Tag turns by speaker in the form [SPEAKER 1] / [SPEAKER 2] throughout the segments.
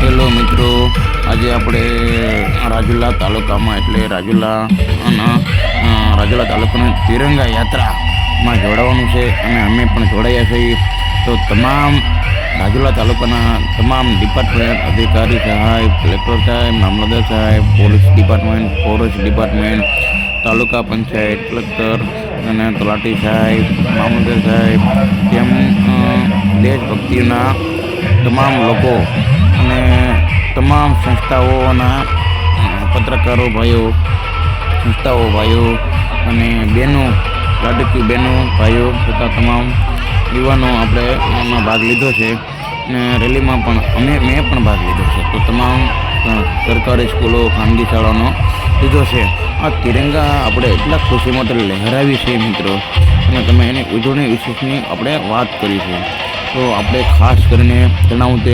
[SPEAKER 1] Hello મિત્રો, આજે આપણે રાજુલા તાલુકામાં એટલે રાજુલા તાલુકાની તિરંગા યાત્રામાં જોડાવાનું છે અને અમે પણ જોડાયા છીએ. તો તમામ રાજુલા તાલુકાના તમામ ડિપાર્ટમેન્ટ અધિકારી સાહેબ, કલેક્ટર સાહેબ, મામલતદાર સાહેબ, પોલીસ ડિપાર્ટમેન્ટ, ફોરેસ્ટ ડિપાર્ટમેન્ટ, તાલુકા પંચાયત, કલેક્ટર અને તલાટી સાહેબ, મામલતદાર સાહેબ, તેમ દેશભક્તિના તમામ લોકો અને તમામ સંસ્થાઓના પત્રકારો ભાઈઓ, અને બહેનો, લાડકી બહેનો, ભાઈઓ તથા તમામ યુવાનો આપણે એમાં ભાગ લીધો છે અને રેલીમાં પણ મેં પણ ભાગ લીધો છે. તો તમામ સરકારી સ્કૂલો, ખાનગી શાળાનો લીધો છે. આ તિરંગા આપણે એટલા ખુશી માટે લહેરાવી છે મિત્રો, અને તમે એની ઉજવણી વિશેષની આપણે વાત કરી છે. તો આપણે ખાસ કરીને જણાવું તે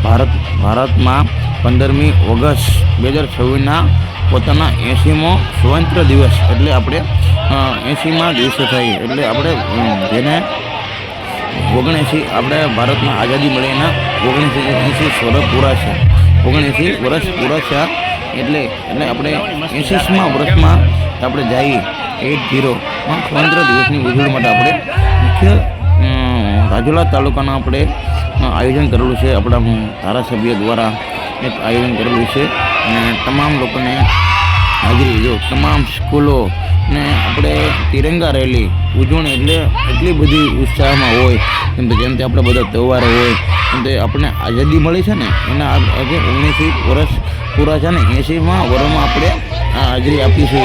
[SPEAKER 1] ભારતમાં 15મી ઓગસ્ટ 2026ના પોતાના 80મો સ્વતંત્ર દિવસ એટલે આપણે 80મા દિવસે થાય એટલે આપણે જેને 79 આપણે ભારતમાં આઝાદી મળી એના 79 વર્ષ પૂરા છે. 79 વર્ષ પૂરા છે એટલે આપણે 80મા વર્ષમાં આપણે જઈએ 80માં સ્વતંત્ર દિવસની ઉજવણી માટે આપણે મુખ્ય રાજુલા તાલુકાના આપણે આયોજન કરેલું છે. આપણા ધારાસભ્ય દ્વારા એક આયોજન કરેલું છે અને તમામ લોકોને હાજરી જો તમામ સ્કૂલો ને આપણે તિરંગા રેલી ઉજવણી એટલે એટલી બધી ઉત્સાહમાં હોય જેમ કે આપણે બધા તહેવારો હોય એમ તે આપણને આઝાદી મળી છે ને એના આજે 79 વર્ષ પૂરા છે ને 80મા વર્ષમાં આપણે હાજરી આપી છે.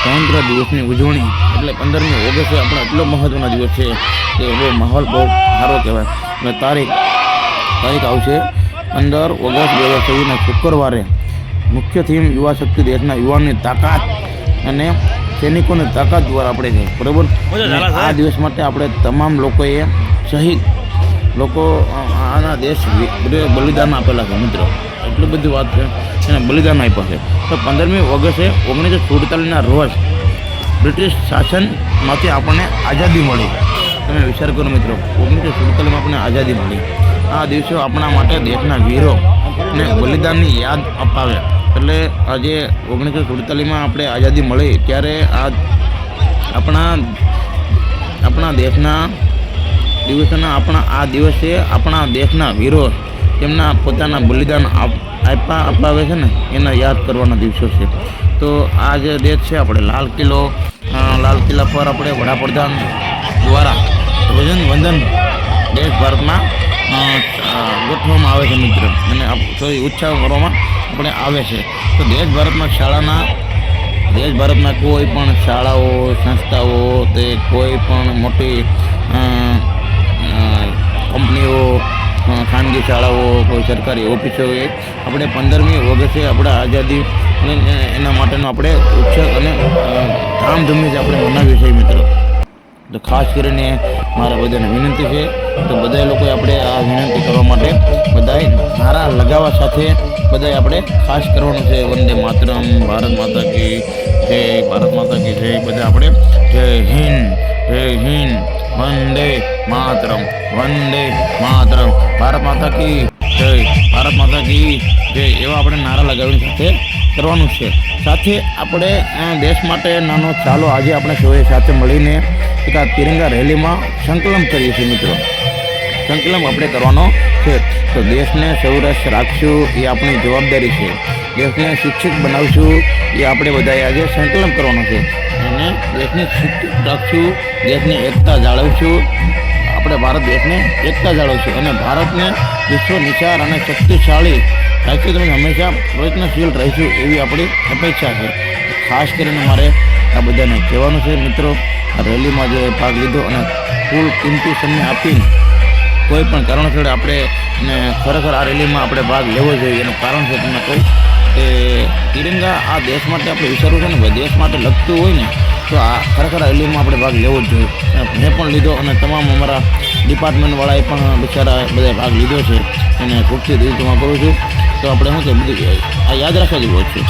[SPEAKER 1] સ્વતંત્ર દિવસની ઉજવણી એટલે 15મી ઓગસ્ટે આપણો એટલો મહત્ત્વનો દિવસ છે કે એવો માહોલ બહુ સારો કહેવાય. અને તારીખ આવશે 15 ઓગસ્ટ 2024ના શુક્રવારે. મુખ્ય થીમ યુવા શક્તિ, દેશના યુવાનની તાકાત અને સૈનિકોની તાકાત દ્વારા આપણે છે બરાબર. આ દિવસ માટે આપણે તમામ લોકોએ શહીદ લોકો આના દેશ બલિદાન આપેલા છે મિત્રો, એટલી બધી વાત છે એને બલિદાન આપ્યા છે. તો 15મી ઓગસ્ટે 1947ના રોજ બ્રિટિશ શાસનમાંથી આપણને આઝાદી મળી. તમે વિચાર કરો મિત્રો, 1947માં આપણને આઝાદી મળી. આ દિવસો આપણા માટે દેશના વીરો ને બલિદાનની યાદ અપાવે. એટલે આજે 1947માં આપણે આઝાદી મળી ત્યારે આપણા દેશના દિવસોના આ દિવસે આપણા દેશના વીરો તેમના પોતાના બલિદાન અપાવે છે ને એના યાદ કરવાના દિવસો છે. તો આ જે દેશ છે આપણે લાલ કિલ્લા પર આપણે વડાપ્રધાન દ્વારા ધ્વજવંદન દેશ ભારતમાં ગોઠવવામાં આવે છે મિત્ર, અને ઉત્સાહ કરવામાં આપણે આવે છે. તો દેશ ભારતમાં કોઈ પણ શાળાઓ, સંસ્થાઓ, તે કોઈ પણ મોટી કંપનીઓ, ખાનગી શાળાઓ, કોઈ સરકારી ઓફિસોએ આપણે 15મી ઓગસ્ટે આપણે આઝાદી એના માટેનો આપણે ઉત્સવ અને ધામધૂમથી આપણે મનાવીએ છીએ મિત્રો. તો ખાસ કરીને મારા બધાને વિનંતી છે, તો બધા લોકોએ આપણે આ વિનંતી કરવા માટે બધાએ નારા લગાવવા સાથે બધાએ આપણે ખાસ કરવાનું છે. વંદે માતરમ, ભારત માતા કી જય, ભારત માતા કી જય. બધા આપણે જય હિન્દ, વંદે માતરમ, ભારત માતા કી જય, ભારત માતા કી જય એવા આપણે નારા લગાવીને સાથે કરવાનું છે. સાથે આપણે દેશ માટે નાનો ચાલો આજે આપણે સૌએ સાથે મળીને એક આ તિરંગા રેલીમાં સંકલન કરીએ છીએ મિત્રો. સંકલન આપણે કરવાનો છે. તો દેશને સૌરાષ્ટ્ર રાખશું એ આપણી જવાબદારી છે. દેશને શિક્ષિત બનાવશું એ આપણે બધાએ આજે સંકલન કરવાનું છે. અને દેશને શિક્ષિત રાખશું, દેશની એકતા જાળવશું. આપણે ભારત દેશને એકતા જાળવશું અને ભારતને વિશ્વ નિચાર અને શક્તિશાળી રાખી તમે હંમેશા પ્રયત્નશીલ રહીશું એવી આપણી અપેક્ષા છે. ખાસ કરીને મારે આ બધાને કહેવાનું છે મિત્રો, આ રેલીમાં જે ભાગ લીધો અને કુલ કિંમતી સમય આપીને કોઈ પણ કારણસર આપણે ખરેખર આ રેલીમાં આપણે ભાગ લેવો જોઈએ. એનું કારણ છે તમને કહું કે તિરંગા આ દેશ માટે આપણે વિચારવું છે ને, દેશ માટે લગતું હોય ને તો આ ખરેખર આ રેલીમાં આપણે ભાગ લેવો જ જોઈએ. મેં પણ લીધો અને તમામ અમારા ડિપાર્ટમેન્ટવાળાએ પણ બિચારા બધાએ ભાગ લીધો છે અને ખૂબથી દિલથી કરું છું. તો આપણે શું કે બધું આ યાદ રાખવા જેવું છે.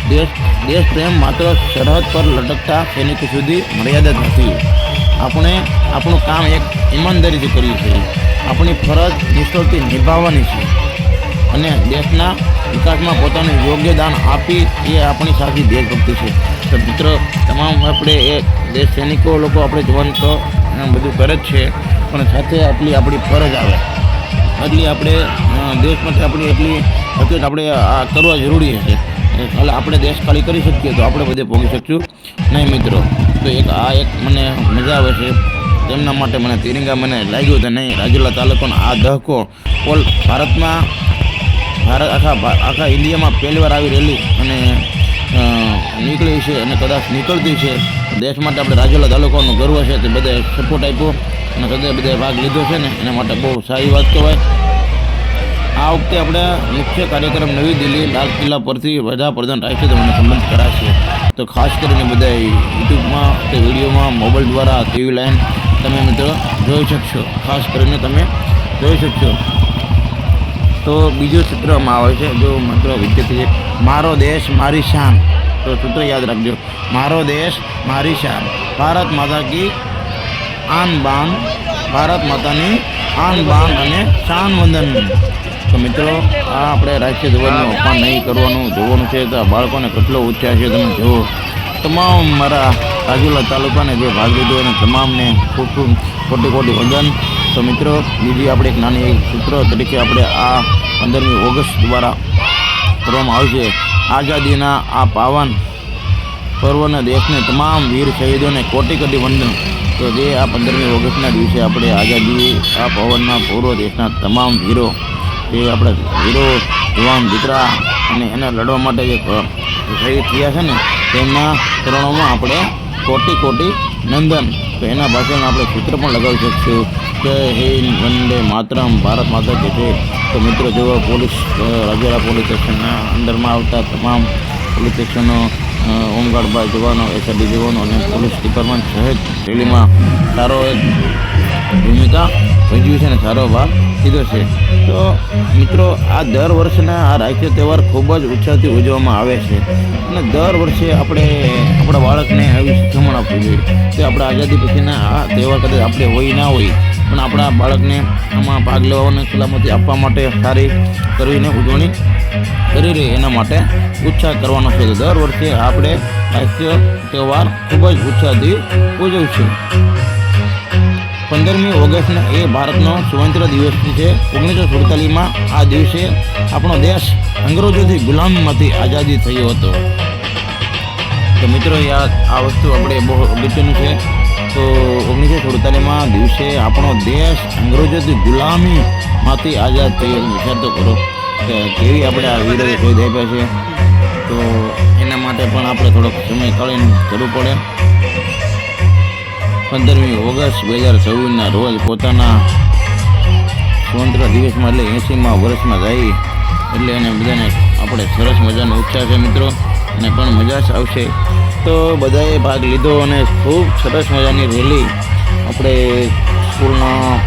[SPEAKER 1] દેશ પ્રેમ માત્ર સરહદ પર લટકતા સૈનિકો સુધી મર્યાદિત નથી. આપણે આપણું કામ એક ઈમાનદારીથી કરીએ છીએ. આપણી ફરજ નિષ્ઠાથી નિભાવવાની છે અને દેશના વિકાસમાં પોતાનું યોગદાન આપી એ આપણી સાચી દેશભક્તિ છે. તો મિત્રો, તમામ આપણે એ દેશ સૈનિકો લોકો આપણે જવાન તો બધું કરે જ છે, પણ સાથે આપણી ફરજ આવે એટલી આપણે દેશ માટે આપણી એટલી હકીકત આપણે આ કરવા જરૂરી છે. એટલે આપણે દેશ ખાલી કરી શકીએ તો આપણે બધે પહોંચી શકશું નહીં મિત્રો. તો એક મને મજા આવે છે તેમના માટે મને તિરંગા મને લાગ્યું હતું નહીં. રાજુલા તાલુકાનો આ દહકો ઓલ ભારતમાં આખા ઇન્ડિયામાં પહેલી વાર આવી રેલી અને નીકળી છે અને કદાચ નીકળતી છે. દેશ માટે આપણે રાજુલા તાલુકાનો ગર્વ છે તે બધાએ સપોર્ટ આપ્યો અને બધાએ ભાગ લીધો છે ને એના માટે બહુ સારી વાત કહેવાય. આ વખતે આપણે મુખ્ય કાર્યક્રમ નવી દિલ્હી લાલ કિલ્લા પરથી વડાપ્રધાન રાષ્ટ્રપતિને સંબંધ કરાશે. તો ખાસ કરીને બધા યુટ્યુબમાં કે વિડીયોમાં મોબાઈલ દ્વારા ટીવી લાઈન તમે મિત્રો જોઈ શકશો, ખાસ કરીને તમે જોઈ શકશો. તો બીજું સૂત્રમાં આવે છે જો મિત્રો વિદ્યાર્થી મારો દેશ મારી શાન. તો સૂત્ર યાદ રાખજો, મારો દેશ મારી શાન, ભારત માતા કી આન બાન, ભારત માતાની આન બાન અને શાન વંદન. તો મિત્રો, આ આપણે રાષ્ટ્રીય ધ્વજનું અપમાન નહીં કરવાનું જોવાનું છે. તો આ બાળકોને કેટલો ઉત્સાહ છે તમે જુઓ. તમામ મારા રાજુલા તાલુકાને જે ભાગ લીધો અને તમામને ખૂબ ખૂબ કોટી વંદન. તો મિત્રો, બીજી આપણે એક નાની સૂત્ર તરીકે આપણે આ 15મી ઓગસ્ટ દ્વારા કરવામાં આવશે. આઝાદીના આ પાવન પર્વના દેશને તમામ વીર શહીદોને કોટી વંદન. તો જે આ 15મી ઓગસ્ટના દિવસે આપણે આઝાદી આ પવનના પૂર્વ દેશના તમામ વીરો જે આપણા વીરો જવાન દીકરા અને એના લડવા માટે જે શહીદ થયા છે ને તેમના ચરણોમાં આપણે કોટી નંદન. તો એના પાછળ આપણે સૂત્ર પણ લગાવી શકશું કે હે વંદે માતરમ, ભારત માતા કે છે. તો મિત્રો જેવો પોલીસ રાજુલા પોલીસ સ્ટેશનના અંદરમાં આવતા તમામ પોલીસ સ્ટેશનો હોમગાર્ડ જવાનો, એસઆરડી જવાનો અને પોલીસ ડિપાર્ટમેન્ટ સહિત રેલીમાં સારો એક ભૂમિકા ભજવી છે અને સારો ભાગ લીધો છે. તો મિત્રો, આ દર વર્ષના આ રાષ્ટ્રીય તહેવાર ખૂબ જ ઉત્સાહથી ઉજવવામાં આવે છે અને દર વર્ષે આપણે આપણા બાળકને આવી શિખામણ આપવી જોઈએ કે આપણે આઝાદી પછીના આ તહેવાર કદાચ આપણે હોય ના હોય પણ આપણા બાળકને આમાં ભાગ લેવાની સલામતી આપવા માટે સારી કરીને ઉજવણી કરી રહી એના માટે ઉત્સાહ કરવાનો છે. તો દર વર્ષે આપણે રાષ્ટ્રીય તહેવાર ખૂબ જ ઉત્સાહથી ઉજવશું. 15મી ઓગસ્ટના એ ભારતનો સ્વતંત્ર દિવસ છે. 1947માં આ દિવસે આપણો દેશ અંગ્રેજોથી ગુલામીમાંથી આઝાદી થયો હતો. તો મિત્રો, આ વસ્તુ આપણે બહુ અગત્યનું છે. તો 1947માં દિવસે આપણો દેશ અંગ્રેજોથી ગુલામીમાંથી આઝાદ થયો. વિચાર તો કરો કે કેવી આપણે આ વીરોએ શહીદ આપ્યા છે. તો એના માટે પણ આપણે થોડોક સમય કાઢીને કરવું પડે. 15મી ઓગસ્ટ 2024ના રોજ પોતાના સ્વતંત્ર દિવસમાં એટલે 80મા વર્ષમાં જાય એટલે એને બધાને આપણે સરસ મજાનો ઉત્સાહ છે મિત્રો અને પણ મજા જ આવશે. તો બધાએ ભાગ લીધો અને ખૂબ સરસ મજાની રેલી આપણે સ્કૂલના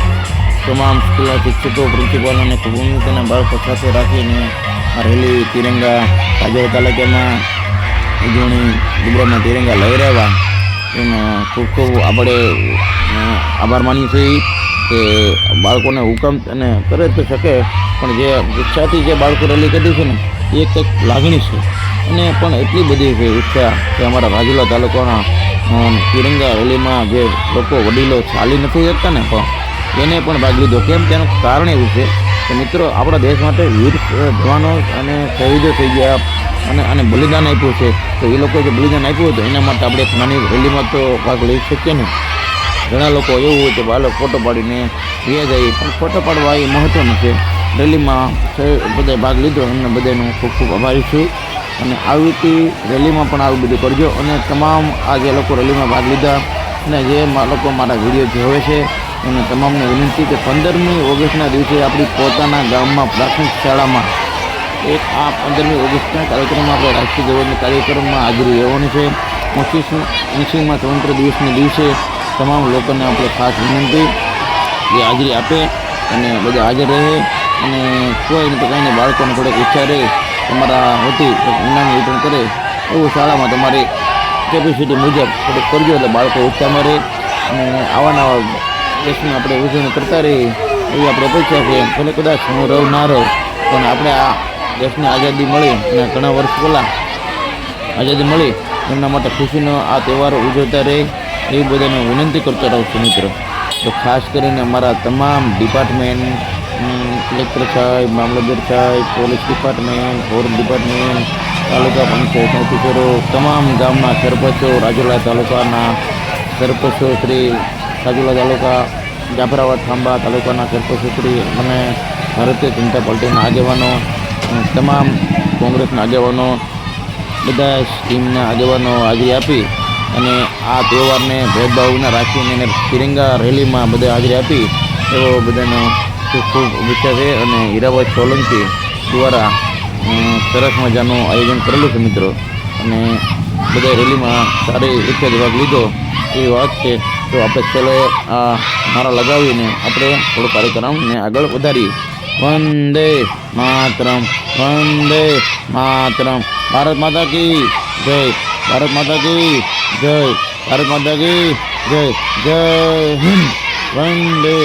[SPEAKER 1] તમામ સ્કૂલના શિક્ષકો, પ્રિન્સિપાલ અને ભૂમિકાના બાળકો સાથે રાખીને આ રેલી તિરંગા રાજુલા તાલુકામાં ઉજવણી ગુજરાતના તિરંગા લહેરાવ્યા. એનો ખૂબ આપણે આભાર માનીએ છીએ કે બાળકોને હુકમ અને કરે તો શકે પણ જે ઉત્સાહથી જે બાળકો રેલી કરી છે ને એ કંઈક લાગણી છે અને પણ એટલી બધી છે ઉત્સાહ કે અમારા રાજુલા તાલુકાના તિરંગા રેલીમાં જે લોકો વડીલો ચાલી નથી શકતા ને પણ એને પણ ભાગ લીધો. કેમ? તેનું કારણ એવું છે કે મિત્રો, આપણા દેશ માટે વીર જવાનો અને શહીદો થઈ ગયા અને બલિદાન આપ્યું છે. તો એ લોકો જે બલિદાન આપ્યું હતું એના માટે આપણે નાની રેલીમાં તો ભાગ લઈ શકીએ ને. ઘણા લોકો એવું હોય કે બાળક ફોટો પાડીને વ્યા જાય, પણ ફોટો પાડવા એ મહત્ત્વનું છે. રેલીમાં બધાએ ભાગ લીધો એમને બધાનું ખૂબ આભારી છું અને આવી રેલીમાં પણ આવું બધું કરજો. અને તમામ આ જે લોકો રેલીમાં ભાગ લીધા અને જે લોકો મારા વિડીયો જોવે છે એને તમામને વિનંતી કે 15મી ઓગસ્ટના દિવસે આપણી પોતાના ગામમાં પ્રાથમિક શાળામાં એક આ 15મી ઓગસ્ટના કાર્યક્રમમાં આપણે રાષ્ટ્રીય ધ્વજના કાર્યક્રમમાં હાજરી રહેવાની છે. 80મા સ્વતંત્ર દિવસના દિવસે તમામ લોકોને આપણે ખાસ વિનંતી કે હાજરી આપે અને બધા હાજર રહે અને કોઈ નહીં તો કંઈને બાળકોને થોડોક ઉત્સાહ રહે તમારા વતી ઇનામ વિતરણ કરે એવું શાળામાં તમારી કેપેસિટી મુજબ થોડુંક કરજો એટલે બાળકો ઉત્સાહમાં રહે અને આવા નવા દેશની આપણે ઉજવણી કરતા રહીએ એવી આપણે અપેક્ષા છે. ભલે કદાચ હું રહું ના રહું પણ આપણે આ દેશને આઝાદી મળી અને ઘણા વર્ષ પહેલાં આઝાદી મળી એમના માટે ખુશીનો આ તહેવાર ઉજવતા રહે એવી બધાને વિનંતી કરતો રહું છું મિત્રો. તો ખાસ કરીને અમારા તમામ ડિપાર્ટમેન્ટ, કલેક્ટર સાહેબ, મામલતદાર સાહેબ, પોલીસ ડિપાર્ટમેન્ટ, ફોરેસ્ટ ડિપાર્ટમેન્ટ, તાલુકા પંચાયત ઓફિસરો, તમામ ગામના સરપંચો, રાજુલા તાલુકાના સરપંચો શ્રી, રાજુલા તાલુકા જાફરાબાદ ખાંભા તાલુકાના સરપંચો શ્રી અને ભારતીય જનતા પાર્ટીના આગેવાનો, તમામ કોંગ્રેસના આગેવાનો, બધા ટીમના આગેવાનો હાજરી આપી અને આ તહેવારને ભેદભાવ વિના રાખીને એને તિરંગા રેલીમાં બધા હાજરી આપી એવો બધાનો ખૂબ ખૂબ વિચાર છે. અને હીરાભાઈ સોલંકી દ્વારા સરસ મજાનું આયોજન કરેલું છે મિત્રો. અને બધા રેલીમાં સારી રીતે ભાગ લીધો એવી વાત છે. તો આપણે છેલ્લે આ નારા લગાવીને આપણે થોડો કાર્યક્રમને આગળ વધારીએ. વંદે માતરમ, વંદે માતરમ, ભારત માતા કી જય, ભારત માતા કી જય, ભારત માતા કી જય, જય હિન્દ, વંદે